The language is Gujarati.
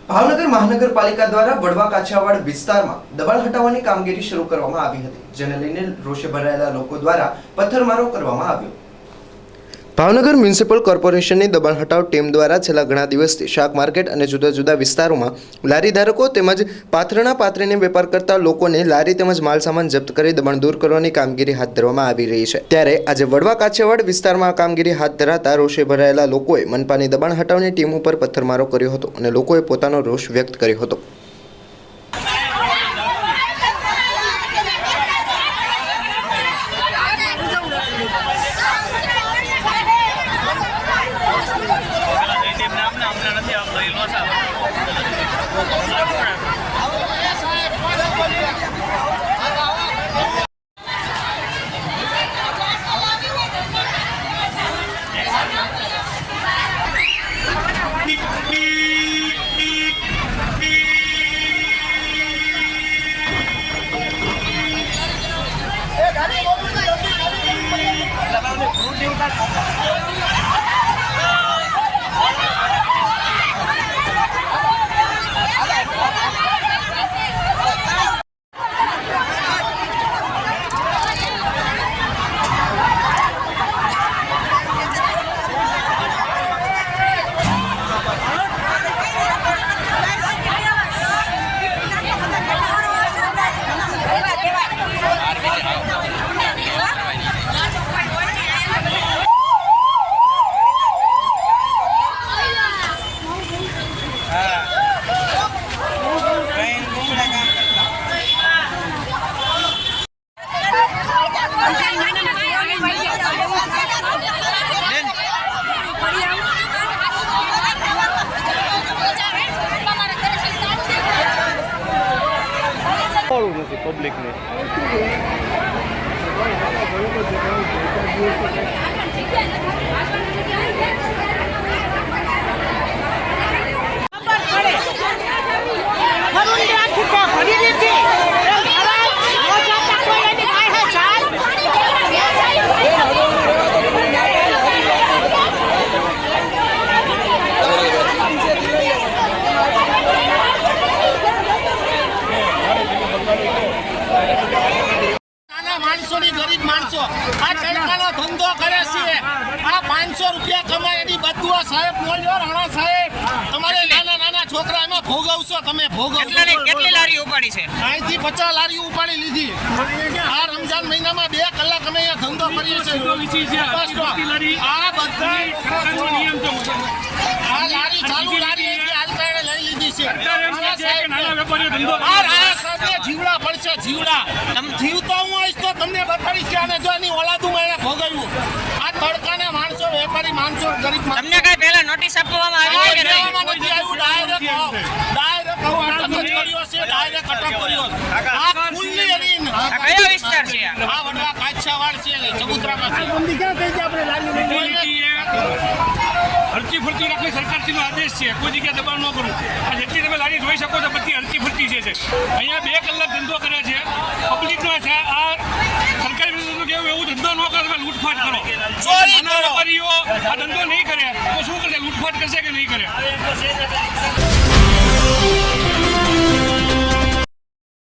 ભાવનગર મહાનગરપાલિકા દ્વારા વડવા કાછિયાવાડ વિસ્તારમાં દબાણ હટાવવાની કામગીરી શરૂ કરવામાં આવી હતી, જેને લઈને રોષે ભરાયેલા લોકો દ્વારા પથ્થરમારો કરવામાં આવ્યો। ભાવનગર મ્યુનિસિપલ કોર્પોરેશનની દબાણ હટાવ ટીમ દ્વારા છેલ્લા ઘણા દિવસથી શાક માર્કેટ અને જુદા જુદા વિસ્તારોમાં લારી ધારકો તેમજ પાથરણી વેપાર કરતા લોકોને લારી તેમજ માલસામાન જપ્ત કરી દબાણ દૂર કરવાની કામગીરી હાથ ધરવામાં આવી રહી છે। ત્યારે આજે વડવા કાછિયાવાડ વિસ્તારમાં આ કામગીરી હાથ ધરાતા રોષે ભરાયેલા લોકોએ મનપાની દબાણ હટાવની ટીમ ઉપર પથ્થરમારો કર્યો હતો અને લોકોએ પોતાનો રોષ વ્યક્ત કર્યો હતો। पब्लिक ने गरीब माणसो आ टणकानो धंधो करे छे। आ 500 रुपया कमाय एनी बदुआ साहेब बोल्यो राणा साहेब તમારે નાના નાના છોકરા એમાં ભોગવશો તમે ભોગવશો। કેટલી લારી ઉપાડી છે? અહીંથી 50 લારી ઉપાડી લીધી। આ રમજાન મહિનામાં 2 કલાક અમે અહીંયા ધંધો કરીએ છીએ। આ બધા નિયમ છે। આ લારી ચાલુ લારી અહીંથી આલકાએ લઈ લીધી છે। નાના વેપારીઓ ધંધો આ સાહેબ જીવડા પડશે જીવડા તમ જીવતો હું આવીશ તો તમને બતાવીશ કે આને જો એની ઓલાદુમાં એને ભોગવ્યું। આ તડકાના માણસો વેપારી માણસો ગરીબ તમને કઈ પહેલા નોટિસ આપવામાં આવી છે કે નહીં? નથી આવ્યું। ડાયરેક્ટ અટક કર્યો છે। ડાયરેક્ટ અટક કર્યો। આ કુલની એની કયો વિસ્તાર છે? આ વડવા કાછિયાવાડ છે ચબુતરા પાસે બંદી ક્યાં થઈ છે આપણે લાગી હરતી ફરતી રાખવી સરકારશ્રીનો આદેશ છે। કોઈ જગ્યાએ દબાણ ન કરવું। આ જેટલી તમે લારી જોઈ શકો છો બધી હરતી ફરતી છે। અહીંયા 2 કલાક ધંધો કરે છે પબ્લિકનો છે। આ સરકારી વિરુદ્ધનું કેવું એવું ધંધો ન કરો, તમે લૂંટફાટ કરો, ચોરી કરો। વેપારીઓ આ ધંધો નહીં કરે તો શું કરશે? લૂંટફાટ કરશે કે નહીં કરે?